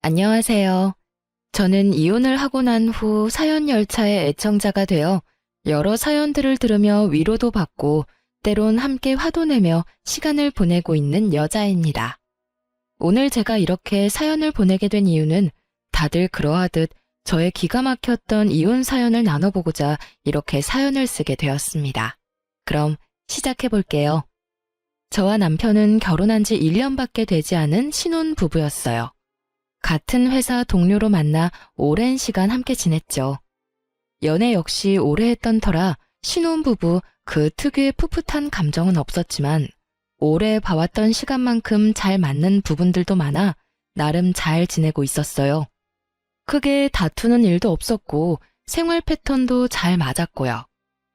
안녕하세요. 저는 이혼을 하고 난 후 사연 열차의 애청자가 되어 여러 사연들을 들으며 위로도 받고 때론 함께 화도 내며 시간을 보내고 있는 여자입니다. 오늘 제가 이렇게 사연을 보내게 된 이유는 다들 그러하듯 저의 기가 막혔던 이혼 사연을 나눠보고자 이렇게 사연을 쓰게 되었습니다. 그럼 시작해 볼게요. 저와 남편은 결혼한 지 1년밖에 되지 않은 신혼 부부였어요. 같은 회사 동료로 만나 오랜 시간 함께 지냈죠. 연애 역시 오래 했던 터라 신혼부부 그 특유의 풋풋한 감정은 없었지만 오래 봐왔던 시간만큼 잘 맞는 부분들도 많아 나름 잘 지내고 있었어요. 크게 다투는 일도 없었고 생활 패턴도 잘 맞았고요.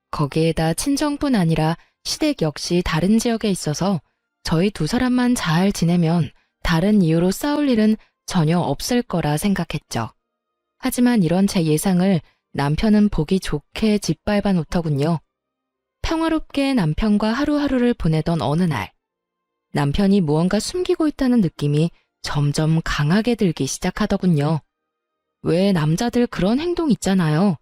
거기에다 친정뿐 아니라 시댁 역시 다른 지역에 있어서 저희 두 사람만 잘 지내면 다른 이유로 싸울 일은 전혀 없을 거라 생각했죠. 하지만 이런 제 예상을 남편은 보기 좋게 짓밟아 놓더군요. 평화롭게 남편과 하루하루를 보내던 어느 날, 남편이 무언가 숨기고 있다는 느낌이 점점 강하게 들기 시작하더군요. 왜 남자들 그런 행동 있잖아요.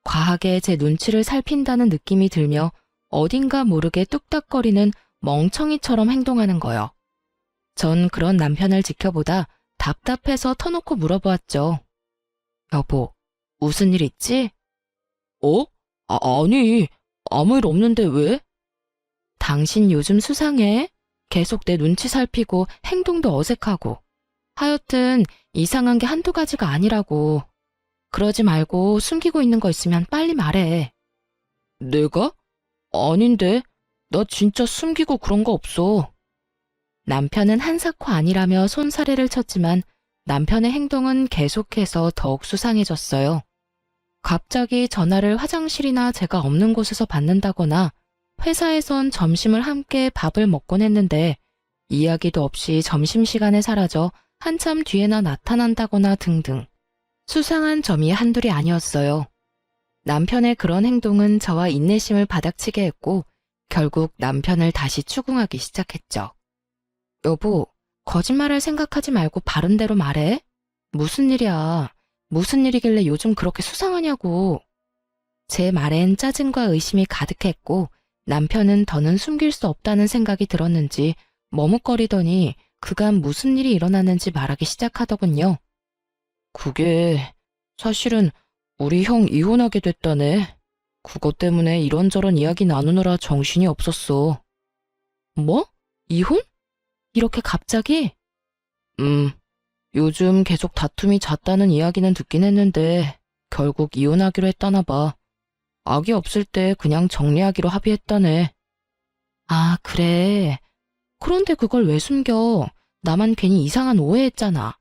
과하게 제 눈치를 살핀다는 느낌이 들며 어딘가 모르게 뚝딱거리는 멍청이처럼 행동하는 거요. 전 그런 남편을 지켜보다 답답해서 터놓고 물어보았죠. 여보, 무슨 일 있지? 어? 아니, 아무 일 없는데 왜? 당신 요즘 수상해? 계속 내 눈치 살피고 행동도 어색하고. 하여튼 이상한 게 한두 가지가 아니라고. 그러지 말고 숨기고 있는 거 있으면 빨리 말해. 내가? 아닌데, 나 진짜 숨기고 그런 거 없어. 남편은 한사코 아니라며 손사래를 쳤지만 남편의 행동은 계속해서 더욱 수상해졌어요. 갑자기 전화를 화장실이나 제가 없는 곳에서 받는다거나 회사에선 점심을 함께 밥을 먹곤 했는데 이야기도 없이 점심시간에 사라져 한참 뒤에나 나타난다거나 등등. 수상한 점이 한둘이 아니었어요. 남편의 그런 행동은 저와 인내심을 바닥치게 했고 결국 남편을 다시 추궁하기 시작했죠. 여보, 거짓말할 생각하지 말고 바른 대로 말해. 무슨 일이야? 무슨 일이길래 요즘 그렇게 수상하냐고. 제 말엔 짜증과 의심이 가득했고 남편은 더는 숨길 수 없다는 생각이 들었는지 머뭇거리더니 그간 무슨 일이 일어났는지 말하기 시작하더군요. 그게 사실은 우리 형 이혼하게 됐다네. 그것 때문에 이런저런 이야기 나누느라 정신이 없었어. 뭐? 이혼? 이렇게 갑자기? 요즘 계속 다툼이 잦다는 이야기는 듣긴 했는데 결국 이혼하기로 했다나 봐. 악이 없을 때 그냥 정리하기로 합의했다네. 아, 그래. 그런데 그걸 왜 숨겨? 나만 괜히 이상한 오해했잖아.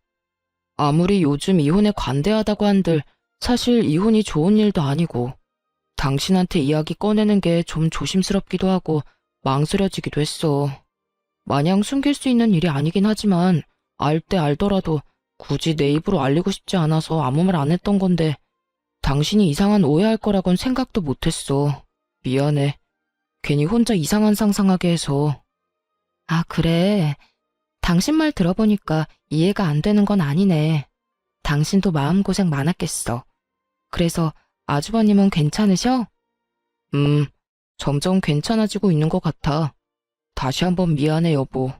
아무리 요즘 이혼에 관대하다고 한들 사실 이혼이 좋은 일도 아니고 당신한테 이야기 꺼내는 게 좀 조심스럽기도 하고 망설여지기도 했어. 마냥 숨길 수 있는 일이 아니긴 하지만 알 때 알더라도 굳이 내 입으로 알리고 싶지 않아서 아무 말 안 했던 건데 당신이 이상한 오해할 거라곤 생각도 못했어. 미안해. 괜히 혼자 이상한 상상하게 해서. 아, 그래. 당신 말 들어보니까 이해가 안 되는 건 아니네. 당신도 마음고생 많았겠어. 그래서 아주버님은 괜찮으셔? 점점 괜찮아지고 있는 것 같아. 다시 한번 미안해, 여보.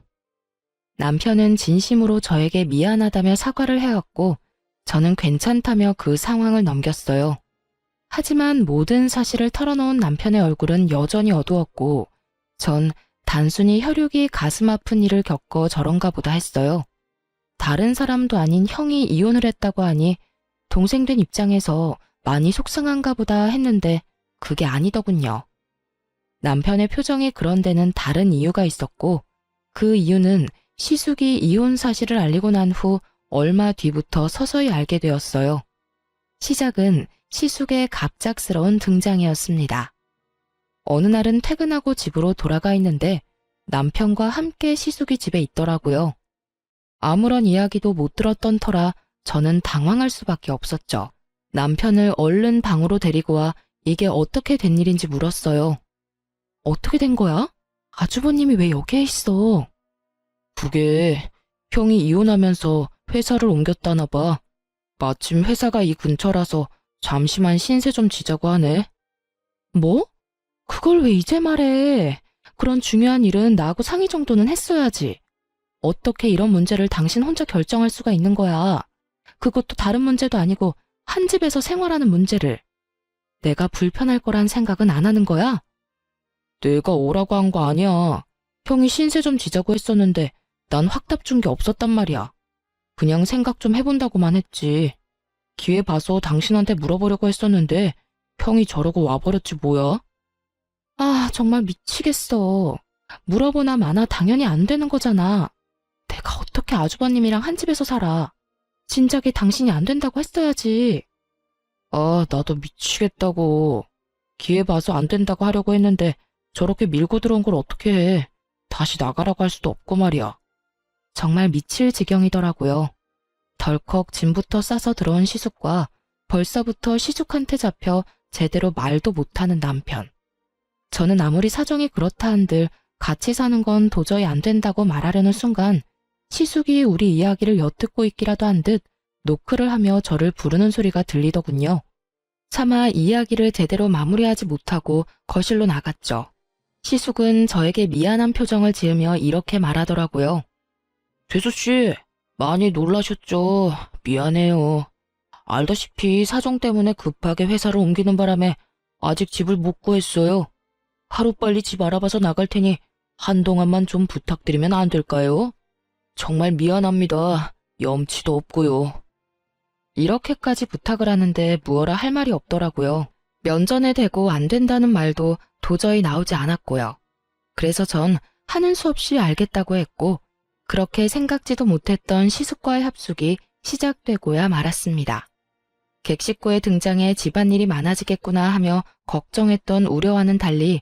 남편은 진심으로 저에게 미안하다며 사과를 해왔고 저는 괜찮다며 그 상황을 넘겼어요. 하지만 모든 사실을 털어놓은 남편의 얼굴은 여전히 어두웠고 전 단순히 혈육이 가슴 아픈 일을 겪어 저런가 보다 했어요. 다른 사람도 아닌 형이 이혼을 했다고 하니 동생 된 입장에서 많이 속상한가 보다 했는데 그게 아니더군요. 남편의 표정이 그런 데는 다른 이유가 있었고 그 이유는 시숙이 이혼 사실을 알리고 난 후 얼마 뒤부터 서서히 알게 되었어요. 시작은 시숙의 갑작스러운 등장이었습니다. 어느 날은 퇴근하고 집으로 돌아가 있는데 남편과 함께 시숙이 집에 있더라고요. 아무런 이야기도 못 들었던 터라 저는 당황할 수밖에 없었죠. 남편을 얼른 방으로 데리고 와 이게 어떻게 된 일인지 물었어요. 어떻게 된 거야? 아주버님이 왜 여기에 있어? 그게 형이 이혼하면서 회사를 옮겼다나 봐. 마침 회사가 이 근처라서 잠시만 신세 좀 지자고 하네. 뭐? 그걸 왜 이제 말해? 그런 중요한 일은 나하고 상의 정도는 했어야지. 어떻게 이런 문제를 당신 혼자 결정할 수가 있는 거야? 그것도 다른 문제도 아니고 한 집에서 생활하는 문제를. 내가 불편할 거란 생각은 안 하는 거야? 내가 오라고 한 거 아니야. 형이 신세 좀 지자고 했었는데 난 확답 준 게 없었단 말이야. 그냥 생각 좀 해본다고만 했지. 기회 봐서 당신한테 물어보려고 했었는데 형이 저러고 와버렸지 뭐야? 아, 정말 미치겠어. 물어보나 마나 당연히 안 되는 거잖아. 내가 어떻게 아주버님이랑 한 집에서 살아. 진작에 당신이 안 된다고 했어야지. 아, 나도 미치겠다고. 기회 봐서 안 된다고 하려고 했는데 저렇게 밀고 들어온 걸 어떻게 해. 다시 나가라고 할 수도 없고 말이야. 정말 미칠 지경이더라고요. 덜컥 짐부터 싸서 들어온 시숙과 벌써부터 시숙한테 잡혀 제대로 말도 못하는 남편. 저는 아무리 사정이 그렇다 한들 같이 사는 건 도저히 안 된다고 말하려는 순간 시숙이 우리 이야기를 엿듣고 있기라도 한 듯 노크를 하며 저를 부르는 소리가 들리더군요. 차마 이야기를 제대로 마무리하지 못하고 거실로 나갔죠. 시숙은 저에게 미안한 표정을 지으며 이렇게 말하더라고요. 재수씨, 많이 놀라셨죠? 미안해요. 알다시피 사정 때문에 급하게 회사를 옮기는 바람에 아직 집을 못 구했어요. 하루빨리 집 알아봐서 나갈 테니 한동안만 좀 부탁드리면 안 될까요? 정말 미안합니다. 염치도 없고요. 이렇게까지 부탁을 하는데 무어라 할 말이 없더라고요. 면전에 대고 안 된다는 말도 도저히 나오지 않았고요. 그래서 전 하는 수 없이 알겠다고 했고 그렇게 생각지도 못했던 시숙과의 합숙이 시작되고야 말았습니다. 객식구의 등장에 집안일이 많아지겠구나 하며 걱정했던 우려와는 달리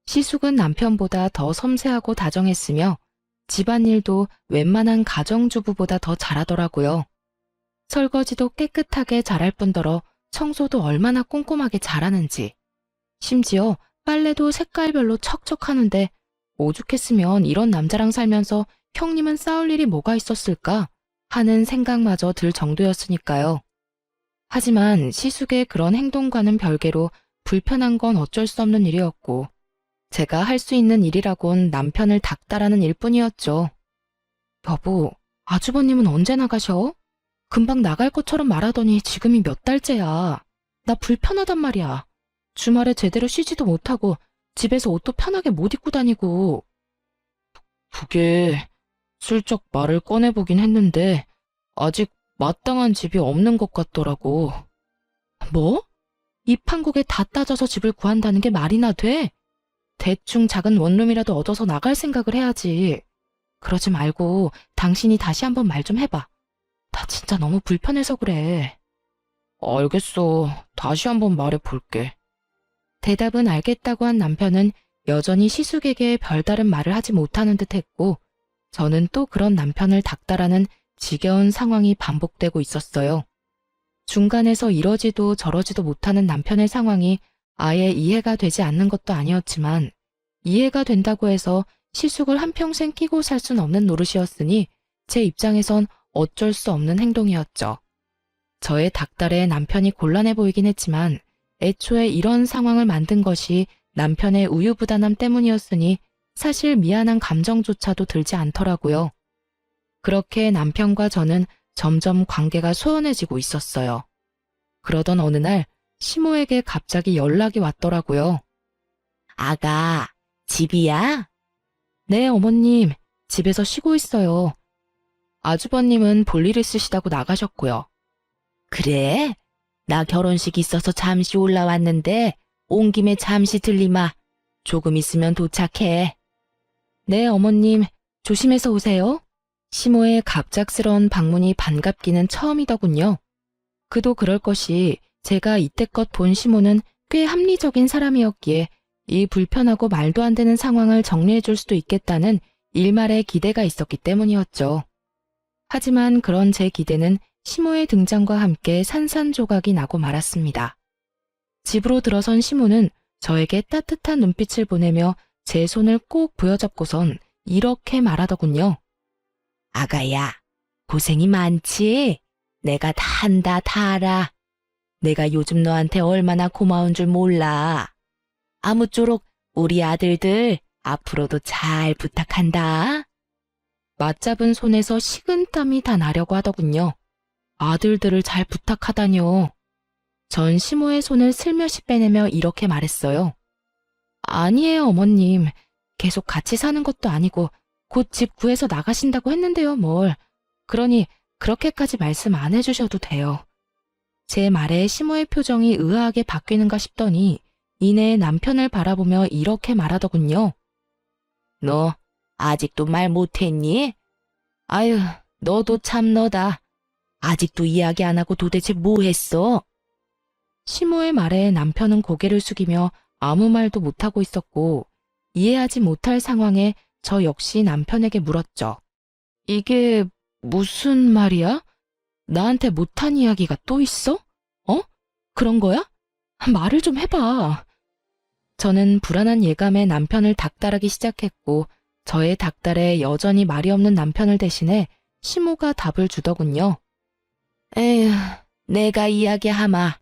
시숙은 남편보다 더 섬세하고 다정했으며 집안일도 웬만한 가정주부보다 더 잘하더라고요. 설거지도 깨끗하게 잘할 뿐더러 청소도 얼마나 꼼꼼하게 잘하는지. 심지어 빨래도 색깔별로 척척하는데 오죽했으면 이런 남자랑 살면서 형님은 싸울 일이 뭐가 있었을까 하는 생각마저 들 정도였으니까요. 하지만 시숙의 그런 행동과는 별개로 불편한 건 어쩔 수 없는 일이었고 제가 할 수 있는 일이라곤 남편을 닥달하는 일뿐이었죠. 여보, 아주버님은 언제 나가셔? 금방 나갈 것처럼 말하더니 지금이 몇 달째야. 나 불편하단 말이야. 주말에 제대로 쉬지도 못하고 집에서 옷도 편하게 못 입고 다니고. 그게 슬쩍 말을 꺼내보긴 했는데 아직 마땅한 집이 없는 것 같더라고. 뭐? 이 판국에 다 따져서 집을 구한다는 게 말이나 돼? 대충 작은 원룸이라도 얻어서 나갈 생각을 해야지. 그러지 말고 당신이 다시 한번 말 좀 해봐. 나 진짜 너무 불편해서 그래. 알겠어. 다시 한번 말해볼게. 대답은 알겠다고 한 남편은 여전히 시숙에게 별다른 말을 하지 못하는 듯 했고 저는 또 그런 남편을 닥달하는 지겨운 상황이 반복되고 있었어요. 중간에서 이러지도 저러지도 못하는 남편의 상황이 아예 이해가 되지 않는 것도 아니었지만 이해가 된다고 해서 시숙을 한평생 끼고 살 순 없는 노릇이었으니 제 입장에선 어쩔 수 없는 행동이었죠. 저의 닥달에 남편이 곤란해 보이긴 했지만 애초에 이런 상황을 만든 것이 남편의 우유부단함 때문이었으니 사실 미안한 감정조차도 들지 않더라고요. 그렇게 남편과 저는 점점 관계가 소원해지고 있었어요. 그러던 어느 날 시모에게 갑자기 연락이 왔더라고요. 아가, 집이야? 네, 어머님. 집에서 쉬고 있어요. 아주버님은 볼일 있으시다고 나가셨고요. 그래? 나 결혼식 있어서 잠시 올라왔는데 온 김에 잠시 들리마. 조금 있으면 도착해. 네, 어머님. 조심해서 오세요. 시모의 갑작스러운 방문이 반갑기는 처음이더군요. 그도 그럴 것이 제가 이때껏 본 시모는 꽤 합리적인 사람이었기에 이 불편하고 말도 안 되는 상황을 정리해 줄 수도 있겠다는 일말의 기대가 있었기 때문이었죠. 하지만 그런 제 기대는 시모의 등장과 함께 산산조각이 나고 말았습니다. 집으로 들어선 시모는 저에게 따뜻한 눈빛을 보내며 제 손을 꼭 부여잡고선 이렇게 말하더군요. 아가야, 고생이 많지? 내가 다 한다, 다 알아. 내가 요즘 너한테 얼마나 고마운 줄 몰라. 아무쪼록 우리 아들들 앞으로도 잘 부탁한다. 맞잡은 손에서 식은땀이 다 나려고 하더군요. 아들들을 잘 부탁하다뇨. 전 시모의 손을 슬며시 빼내며 이렇게 말했어요. 아니에요, 어머님. 계속 같이 사는 것도 아니고 곧 집 구해서 나가신다고 했는데요, 뭘. 그러니 그렇게까지 말씀 안 해주셔도 돼요. 제 말에 시모의 표정이 의아하게 바뀌는가 싶더니 이내 남편을 바라보며 이렇게 말하더군요. 너 아직도 말 못했니? 아유, 너도 참 너다. 아직도 이야기 안 하고 도대체 뭐 했어? 시모의 말에 남편은 고개를 숙이며 아무 말도 못하고 있었고 이해하지 못할 상황에 저 역시 남편에게 물었죠. 이게 무슨 말이야? 나한테 못한 이야기가 또 있어? 어? 그런 거야? 말을 좀 해봐. 저는 불안한 예감에 남편을 닥달하기 시작했고 저의 닥달에 여전히 말이 없는 남편을 대신해 시모가 답을 주더군요. 에휴, 내가 이야기하마.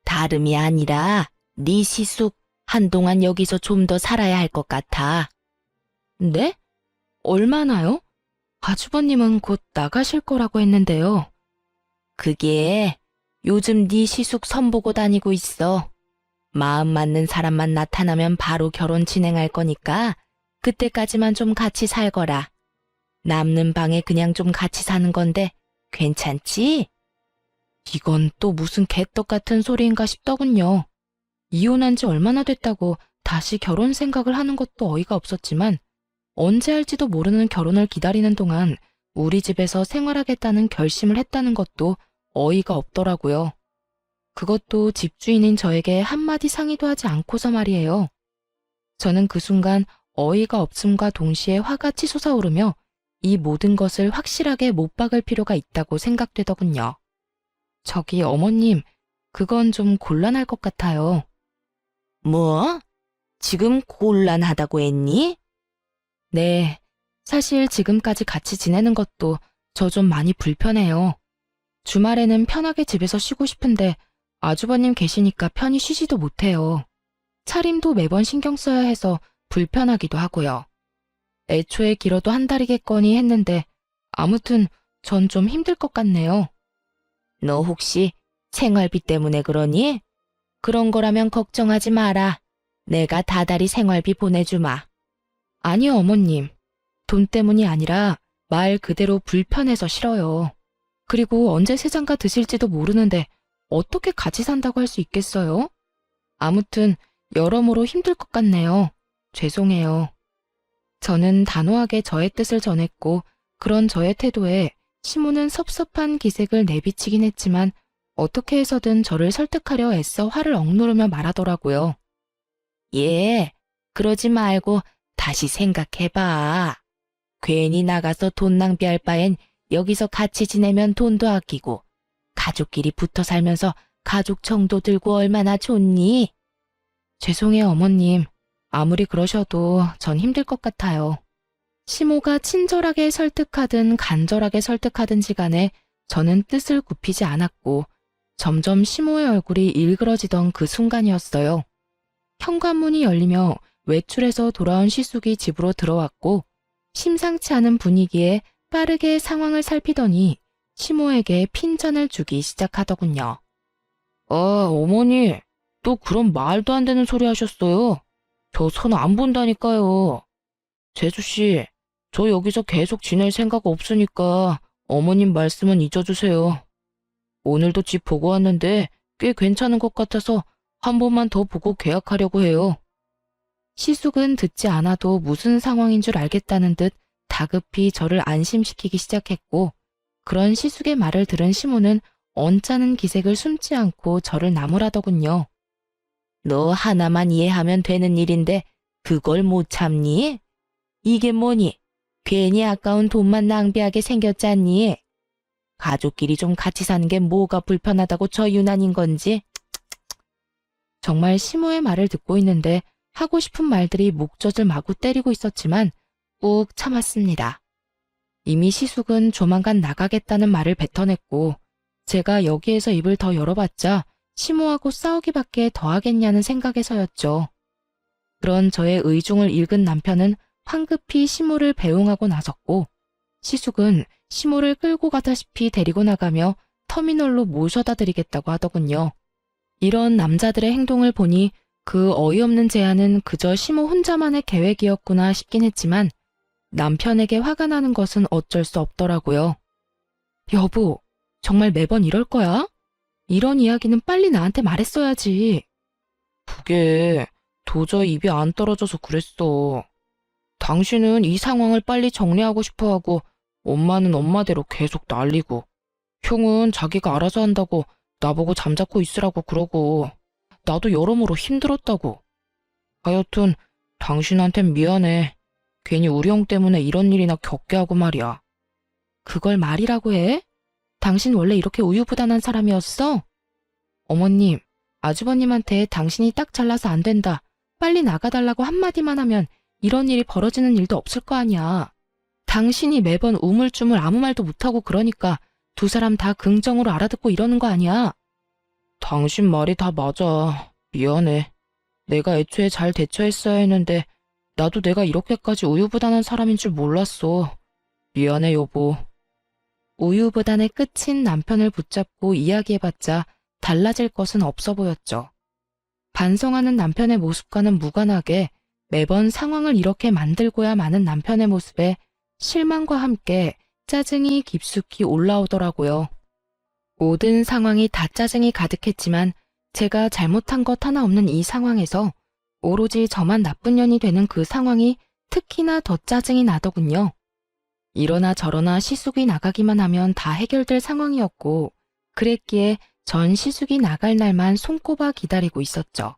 다름이 아니라 네 시숙 한동안 여기서 좀 더 살아야 할 것 같아. 네? 얼마나요? 아주버님은 곧 나가실 거라고 했는데요. 그게 요즘 네 시숙 선보고 다니고 있어. 마음 맞는 사람만 나타나면 바로 결혼 진행할 거니까 그때까지만 좀 같이 살거라. 남는 방에 그냥 좀 같이 사는 건데 괜찮지? 이건 또 무슨 개떡 같은 소리인가 싶더군요. 이혼한 지 얼마나 됐다고 다시 결혼 생각을 하는 것도 어이가 없었지만 언제 할지도 모르는 결혼을 기다리는 동안 우리 집에서 생활하겠다는 결심을 했다는 것도 어이가 없더라고요. 그것도 집주인인 저에게 한마디 상의도 하지 않고서 말이에요. 저는 그 순간 어이가 없음과 동시에 화가 치솟아오르며 이 모든 것을 확실하게 못 박을 필요가 있다고 생각되더군요. 저기 어머님, 그건 좀 곤란할 것 같아요. 뭐? 지금 곤란하다고 했니? 네, 사실 지금까지 같이 지내는 것도 저 좀 많이 불편해요. 주말에는 편하게 집에서 쉬고 싶은데 아주버님 계시니까 편히 쉬지도 못해요. 차림도 매번 신경 써야 해서 불편하기도 하고요. 애초에 길어도 한 달이겠거니 했는데 아무튼 전 좀 힘들 것 같네요. 너 혹시 생활비 때문에 그러니? 그런 거라면 걱정하지 마라. 내가 다달이 생활비 보내주마. 아니요, 어머님. 돈 때문이 아니라 말 그대로 불편해서 싫어요. 그리고 언제 세상가 드실지도 모르는데 어떻게 같이 산다고 할 수 있겠어요? 아무튼 여러모로 힘들 것 같네요. 죄송해요. 저는 단호하게 저의 뜻을 전했고 그런 저의 태도에 시모는 섭섭한 기색을 내비치긴 했지만 어떻게 해서든 저를 설득하려 애써 화를 억누르며 말하더라고요. 예, 그러지 말고 다시 생각해봐. 괜히 나가서 돈 낭비할 바엔 여기서 같이 지내면 돈도 아끼고 가족끼리 붙어 살면서 가족 정도 들고 얼마나 좋니? 죄송해요, 어머님. 아무리 그러셔도 전 힘들 것 같아요. 시모가 친절하게 설득하든 간절하게 설득하든지 간에 저는 뜻을 굽히지 않았고 점점 시모의 얼굴이 일그러지던 그 순간이었어요. 현관문이 열리며 외출해서 돌아온 시숙이 집으로 들어왔고 심상치 않은 분위기에 빠르게 상황을 살피더니 시모에게 핀잔을 주기 시작하더군요. 어머니, 또 그런 말도 안 되는 소리 하셨어요. 저 손 안 본다니까요. 재수씨, 저 여기서 계속 지낼 생각 없으니까 어머님 말씀은 잊어주세요. 오늘도 집 보고 왔는데 꽤 괜찮은 것 같아서 한 번만 더 보고 계약하려고 해요. 시숙은 듣지 않아도 무슨 상황인 줄 알겠다는 듯 다급히 저를 안심시키기 시작했고 그런 시숙의 말을 들은 시모는 언짢은 기색을 숨지 않고 저를 나무라더군요. 너 하나만 이해하면 되는 일인데 그걸 못 참니? 이게 뭐니? 괜히 아까운 돈만 낭비하게 생겼잖니? 가족끼리 좀 같이 사는 게 뭐가 불편하다고 저 유난인 건지? 정말 시모의 말을 듣고 있는데 하고 싶은 말들이 목젖을 마구 때리고 있었지만 꾹 참았습니다. 이미 시숙은 조만간 나가겠다는 말을 뱉어냈고 제가 여기에서 입을 더 열어봤자 시모하고 싸우기밖에 더 하겠냐는 생각에서였죠. 그런 저의 의중을 읽은 남편은 황급히 시모를 배웅하고 나섰고 시숙은 시모를 끌고 가다시피 데리고 나가며 터미널로 모셔다 드리겠다고 하더군요. 이런 남자들의 행동을 보니 그 어이없는 제안은 그저 시모 혼자만의 계획이었구나 싶긴 했지만 남편에게 화가 나는 것은 어쩔 수 없더라고요. 여보, 정말 매번 이럴 거야? 이런 이야기는 빨리 나한테 말했어야지. 그게 도저히 입이 안 떨어져서 그랬어. 당신은 이 상황을 빨리 정리하고 싶어 하고 엄마는 엄마대로 계속 난리고 형은 자기가 알아서 한다고 나보고 잠자코 있으라고 그러고 나도 여러모로 힘들었다고. 하여튼 당신한텐 미안해. 괜히 우리 형 때문에 이런 일이나 겪게 하고 말이야. 그걸 말이라고 해? 당신 원래 이렇게 우유부단한 사람이었어? 어머님, 아주버님한테 당신이 딱 잘나서 안 된다. 빨리 나가달라고 한마디만 하면 이런 일이 벌어지는 일도 없을 거 아니야. 당신이 매번 우물쭈물 아무 말도 못하고 그러니까 두 사람 다 긍정으로 알아듣고 이러는 거 아니야. 당신 말이 다 맞아. 미안해. 내가 애초에 잘 대처했어야 했는데 나도 내가 이렇게까지 우유부단한 사람인 줄 몰랐어. 미안해, 여보. 우유부단의 끝인 남편을 붙잡고 이야기해봤자 달라질 것은 없어 보였죠. 반성하는 남편의 모습과는 무관하게 매번 상황을 이렇게 만들고야 마는 남편의 모습에 실망과 함께 짜증이 깊숙이 올라오더라고요. 모든 상황이 다 짜증이 가득했지만 제가 잘못한 것 하나 없는 이 상황에서 오로지 저만 나쁜 년이 되는 그 상황이 특히나 더 짜증이 나더군요. 이러나 저러나 시숙이 나가기만 하면 다 해결될 상황이었고 그랬기에 전 시숙이 나갈 날만 손꼽아 기다리고 있었죠.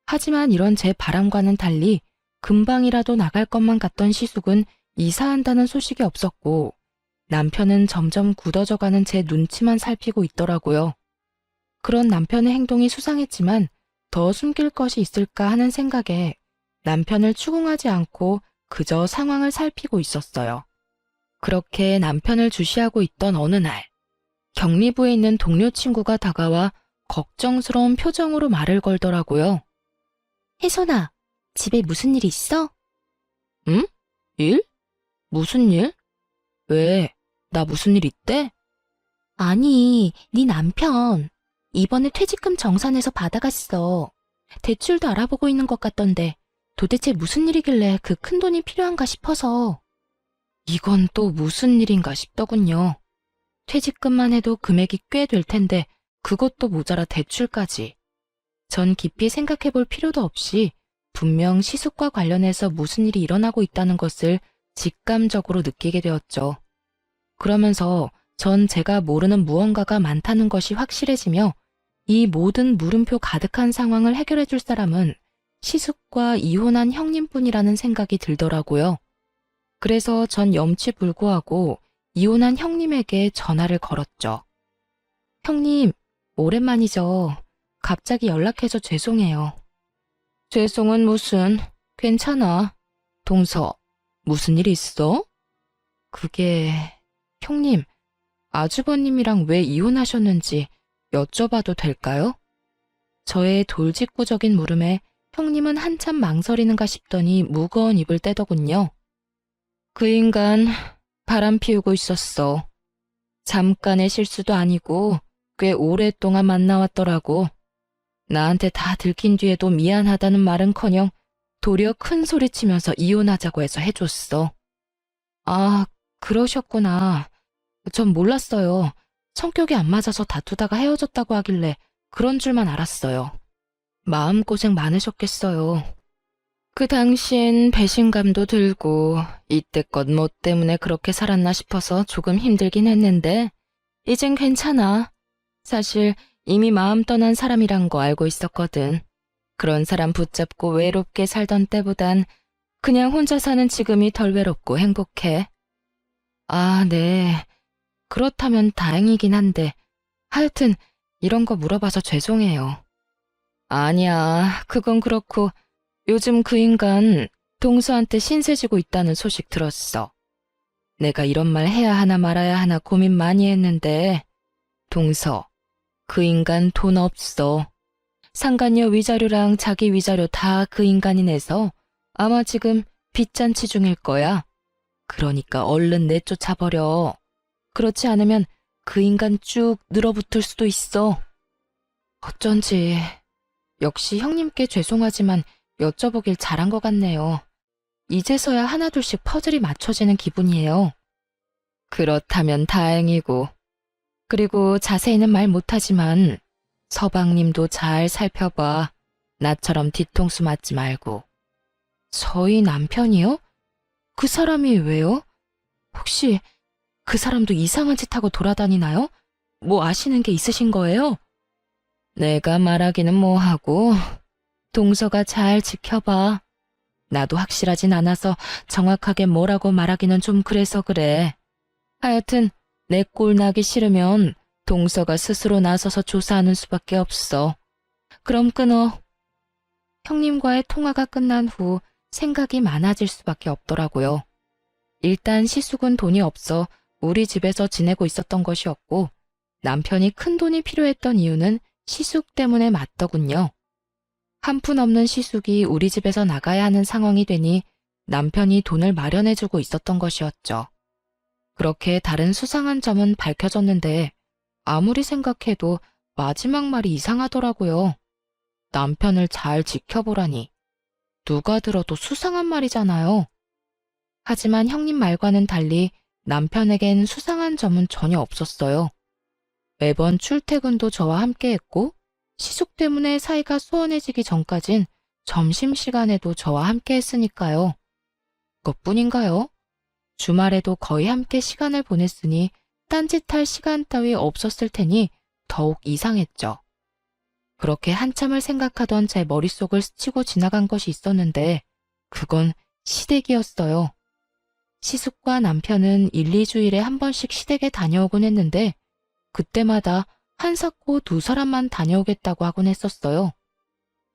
하지만 이런 제 바람과는 달리 금방이라도 나갈 것만 같던 시숙은 이사한다는 소식이 없었고 남편은 점점 굳어져가는 제 눈치만 살피고 있더라고요. 그런 남편의 행동이 수상했지만 더 숨길 것이 있을까 하는 생각에 남편을 추궁하지 않고 그저 상황을 살피고 있었어요. 그렇게 남편을 주시하고 있던 어느 날, 격리부에 있는 동료 친구가 다가와 걱정스러운 표정으로 말을 걸더라고요. 혜선아, 집에 무슨 일 있어? 응? 일? 무슨 일? 왜? 나 무슨 일 있대? 아니, 네 남편. 이번에 퇴직금 정산해서 받아갔어. 대출도 알아보고 있는 것 같던데 도대체 무슨 일이길래 그 큰 돈이 필요한가 싶어서. 이건 또 무슨 일인가 싶더군요. 퇴직금만 해도 금액이 꽤 될 텐데 그것도 모자라 대출까지. 전 깊이 생각해 볼 필요도 없이 분명 시숙과 관련해서 무슨 일이 일어나고 있다는 것을 직감적으로 느끼게 되었죠. 그러면서 전 제가 모르는 무언가가 많다는 것이 확실해지며 이 모든 물음표 가득한 상황을 해결해 줄 사람은 시숙과 이혼한 형님뿐이라는 생각이 들더라고요. 그래서 전 염치불구하고 이혼한 형님에게 전화를 걸었죠. 형님, 오랜만이죠. 갑자기 연락해서 죄송해요. 죄송은 무슨, 괜찮아. 동서, 무슨 일 있어? 그게, 형님, 아주버님이랑 왜 이혼하셨는지 여쭤봐도 될까요? 저의 돌직구적인 물음에 형님은 한참 망설이는가 싶더니 무거운 입을 떼더군요. 그 인간 바람 피우고 있었어. 잠깐의 실수도 아니고 꽤 오랫동안 만나왔더라고. 나한테 다 들킨 뒤에도 미안하다는 말은커녕 도리어 큰 소리치면서 이혼하자고 해서 해줬어. 아, 그러셨구나. 전 몰랐어요. 성격이 안 맞아서 다투다가 헤어졌다고 하길래 그런 줄만 알았어요. 마음고생 많으셨겠어요. 그 당시엔 배신감도 들고 이때껏 뭐 때문에 그렇게 살았나 싶어서 조금 힘들긴 했는데 이젠 괜찮아. 사실 이미 마음 떠난 사람이란 거 알고 있었거든. 그런 사람 붙잡고 외롭게 살던 때보단 그냥 혼자 사는 지금이 덜 외롭고 행복해. 아, 네. 그렇다면 다행이긴 한데 하여튼 이런 거 물어봐서 죄송해요. 아니야, 그건 그렇고 요즘 그 인간 동서한테 신세 지고 있다는 소식 들었어. 내가 이런 말 해야 하나 말아야 하나 고민 많이 했는데, 동서, 그 인간 돈 없어. 상간녀 위자료랑 자기 위자료 다 그 인간이 내서 아마 지금 빚잔치 중일 거야. 그러니까 얼른 내쫓아버려. 그렇지 않으면 그 인간 쭉 늘어붙을 수도 있어. 어쩐지 역시 형님께 죄송하지만 여쭤보길 잘한 것 같네요. 이제서야 하나둘씩 퍼즐이 맞춰지는 기분이에요. 그렇다면 다행이고. 그리고 자세히는 말 못하지만 서방님도 잘 살펴봐. 나처럼 뒤통수 맞지 말고. 저희 남편이요? 그 사람이 왜요? 혹시 그 사람도 이상한 짓 하고 돌아다니나요? 뭐 아시는 게 있으신 거예요? 내가 말하기는 뭐하고 동서가 잘 지켜봐. 나도 확실하진 않아서 정확하게 뭐라고 말하기는 좀 그래서 그래. 하여튼 내 꼴 나기 싫으면 동서가 스스로 나서서 조사하는 수밖에 없어. 그럼 끊어. 형님과의 통화가 끝난 후 생각이 많아질 수밖에 없더라고요. 일단 시숙은 돈이 없어 우리 집에서 지내고 있었던 것이었고 남편이 큰 돈이 필요했던 이유는 시숙 때문에 맞더군요. 한 푼 없는 시숙이 우리 집에서 나가야 하는 상황이 되니 남편이 돈을 마련해주고 있었던 것이었죠. 그렇게 다른 수상한 점은 밝혀졌는데 아무리 생각해도 마지막 말이 이상하더라고요. 남편을 잘 지켜보라니. 누가 들어도 수상한 말이잖아요. 하지만 형님 말과는 달리 남편에겐 수상한 점은 전혀 없었어요. 매번 출퇴근도 저와 함께 했고 시숙 때문에 사이가 소원해지기 전까진 점심시간에도 저와 함께 했으니까요. 그것뿐인가요? 주말에도 거의 함께 시간을 보냈으니 딴짓할 시간 따위 없었을 테니 더욱 이상했죠. 그렇게 한참을 생각하던 제 머릿속을 스치고 지나간 것이 있었는데 그건 시댁이었어요. 시숙과 남편은 1, 2주일에 한 번씩 시댁에 다녀오곤 했는데 그때마다 한사코 두 사람만 다녀오겠다고 하곤 했었어요.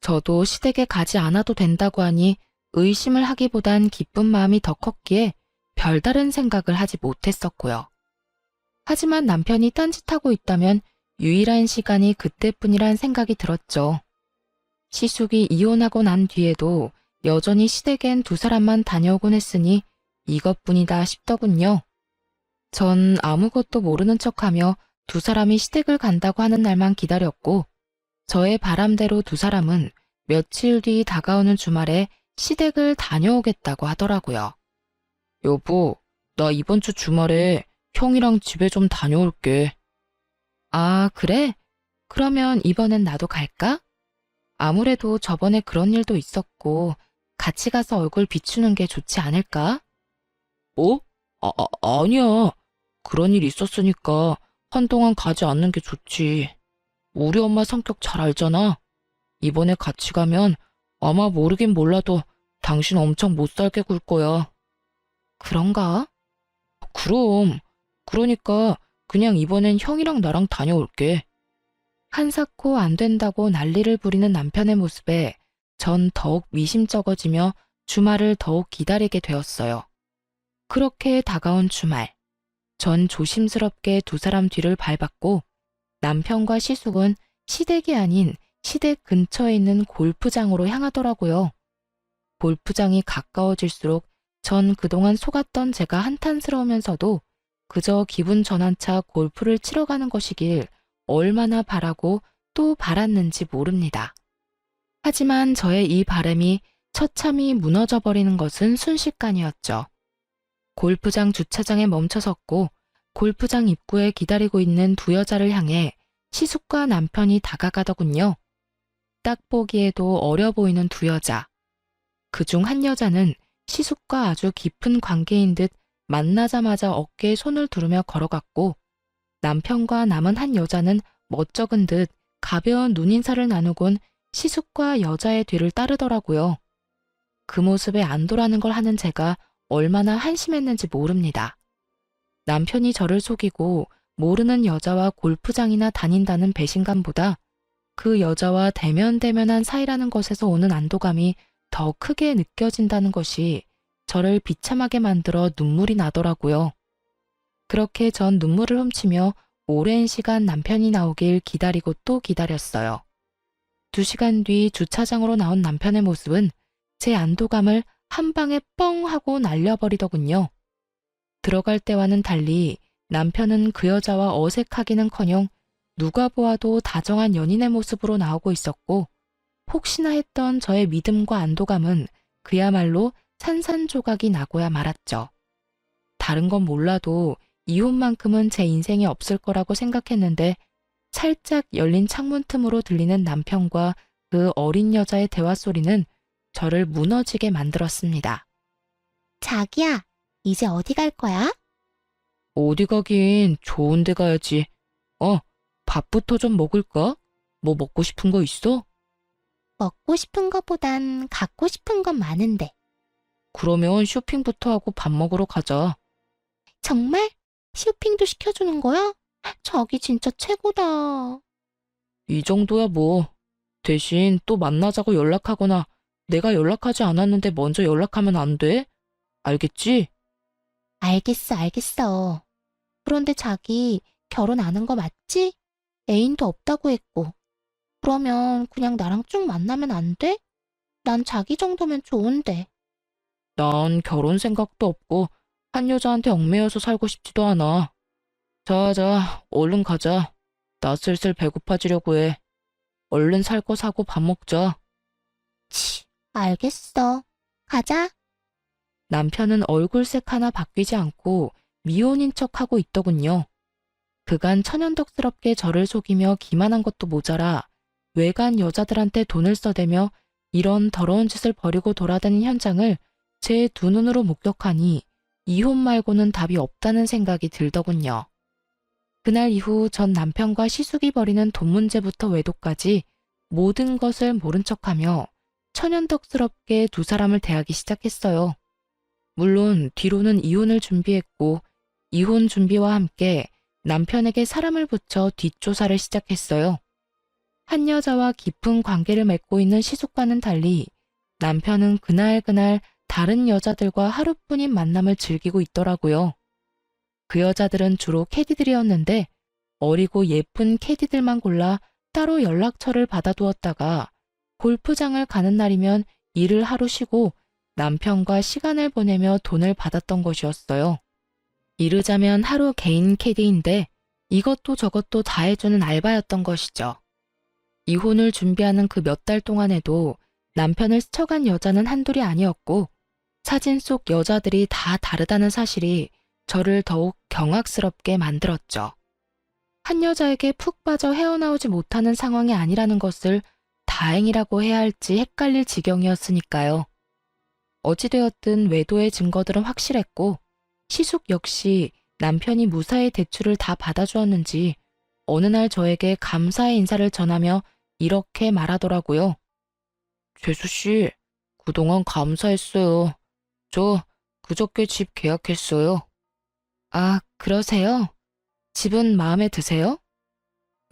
저도 시댁에 가지 않아도 된다고 하니 의심을 하기보단 기쁜 마음이 더 컸기에 별다른 생각을 하지 못했었고요. 하지만 남편이 딴짓하고 있다면 유일한 시간이 그때뿐이란 생각이 들었죠. 시숙이 이혼하고 난 뒤에도 여전히 시댁엔 두 사람만 다녀오곤 했으니 이것뿐이다 싶더군요. 전 아무것도 모르는 척하며 두 사람이 시댁을 간다고 하는 날만 기다렸고 저의 바람대로 두 사람은 며칠 뒤 다가오는 주말에 시댁을 다녀오겠다고 하더라고요. 여보, 나 이번 주 주말에 형이랑 집에 좀 다녀올게. 아, 그래? 그러면 이번엔 나도 갈까? 아무래도 저번에 그런 일도 있었고 같이 가서 얼굴 비추는 게 좋지 않을까? 뭐? 아니야. 그런 일 있었으니까 한동안 가지 않는 게 좋지. 우리 엄마 성격 잘 알잖아. 이번에 같이 가면 아마 모르긴 몰라도 당신 엄청 못 살게 굴 거야. 그런가? 그럼. 그러니까 그냥 이번엔 형이랑 나랑 다녀올게. 한사코 안 된다고 난리를 부리는 남편의 모습에 전 더욱 미심쩍어지며 주말을 더욱 기다리게 되었어요. 그렇게 다가온 주말, 전 조심스럽게 두 사람 뒤를 밟았고 남편과 시숙은 시댁이 아닌 시댁 근처에 있는 골프장으로 향하더라고요. 골프장이 가까워질수록 전 그동안 속았던 제가 한탄스러우면서도 그저 기분 전환차 골프를 치러 가는 것이길 얼마나 바라고 또 바랐는지 모릅니다. 하지만 저의 이 바람이 처참히 무너져 버리는 것은 순식간이었죠. 골프장 주차장에 멈춰섰고 골프장 입구에 기다리고 있는 두 여자를 향해 시숙과 남편이 다가가더군요. 딱 보기에도 어려 보이는 두 여자. 그중 한 여자는 시숙과 아주 깊은 관계인 듯 만나자마자 어깨에 손을 두르며 걸어갔고 남편과 남은 한 여자는 멋쩍은 듯 가벼운 눈인사를 나누곤 시숙과 여자의 뒤를 따르더라고요. 그 모습에 안도라는 걸 하는 제가 얼마나 한심했는지 모릅니다. 남편이 저를 속이고 모르는 여자와 골프장이나 다닌다는 배신감보다 그 여자와 대면대면한 사이라는 것에서 오는 안도감이 더 크게 느껴진다는 것이 저를 비참하게 만들어 눈물이 나더라고요. 그렇게 전 눈물을 훔치며 오랜 시간 남편이 나오길 기다리고 또 기다렸어요. 2시간 뒤 주차장으로 나온 남편의 모습은 제 안도감을 한 방에 뻥 하고 날려버리더군요. 들어갈 때와는 달리 남편은 그 여자와 어색하기는커녕 누가 보아도 다정한 연인의 모습으로 나오고 있었고, 혹시나 했던 저의 믿음과 안도감은 그야말로 산산조각이 나고야 말았죠. 다른 건 몰라도 이혼만큼은 제 인생에 없을 거라고 생각했는데, 살짝 열린 창문 틈으로 들리는 남편과 그 어린 여자의 대화 소리는 저를 무너지게 만들었습니다. 자기야, 이제 어디 갈 거야? 어디 가긴 좋은 데 가야지. 밥부터 좀 먹을까? 뭐 먹고 싶은 거 있어? 먹고 싶은 거보단 갖고 싶은 건 많은데. 그러면 쇼핑부터 하고 밥 먹으러 가자. 정말? 쇼핑도 시켜주는 거야? 자기 진짜 최고다. 이 정도야 뭐. 대신 또 만나자고 연락하거나 내가 연락하지 않았는데 먼저 연락하면 안 돼? 알겠지? 알겠어. 그런데 자기 결혼 안 한 거 맞지? 애인도 없다고 했고. 그러면 그냥 나랑 쭉 만나면 안 돼? 난 자기 정도면 좋은데. 난 결혼 생각도 없고 한 여자한테 얽매여서 살고 싶지도 않아. 자, 얼른 가자. 나 슬슬 배고파지려고 해. 얼른 살 거 사고 밥 먹자. 치, 알겠어. 가자. 남편은 얼굴색 하나 바뀌지 않고 미혼인 척하고 있더군요. 그간 천연덕스럽게 저를 속이며 기만한 것도 모자라 외간 여자들한테 돈을 써대며 이런 더러운 짓을 벌이고 돌아다닌 현장을 제 두 눈으로 목격하니 이혼 말고는 답이 없다는 생각이 들더군요. 그날 이후 전 남편과 시숙이 벌이는 돈 문제부터 외도까지 모든 것을 모른 척하며 천연덕스럽게 두 사람을 대하기 시작했어요. 물론 뒤로는 이혼을 준비했고, 이혼 준비와 함께 남편에게 사람을 붙여 뒷조사를 시작했어요. 한 여자와 깊은 관계를 맺고 있는 시숙과는 달리 남편은 그날 다른 여자들과 하루뿐인 만남을 즐기고 있더라고요. 그 여자들은 주로 캐디들이었는데 어리고 예쁜 캐디들만 골라 따로 연락처를 받아두었다가 골프장을 가는 날이면 일을 하루 쉬고 남편과 시간을 보내며 돈을 받았던 것이었어요. 이르자면 하루 개인 캐디인데 이것도 저것도 다 해주는 알바였던 것이죠. 이혼을 준비하는 그 몇 달 동안에도 남편을 스쳐간 여자는 한둘이 아니었고 사진 속 여자들이 다 다르다는 사실이 저를 더욱 경악스럽게 만들었죠. 한 여자에게 푹 빠져 헤어나오지 못하는 상황이 아니라는 것을 다행이라고 해야 할지 헷갈릴 지경이었으니까요. 어찌되었든 외도의 증거들은 확실했고 시숙 역시 남편이 무사히 대출을 다 받아주었는지 어느 날 저에게 감사의 인사를 전하며 이렇게 말하더라고요. 재수씨, 그동안 감사했어요. 저 그저께 집 계약했어요. 아, 그러세요? 집은 마음에 드세요?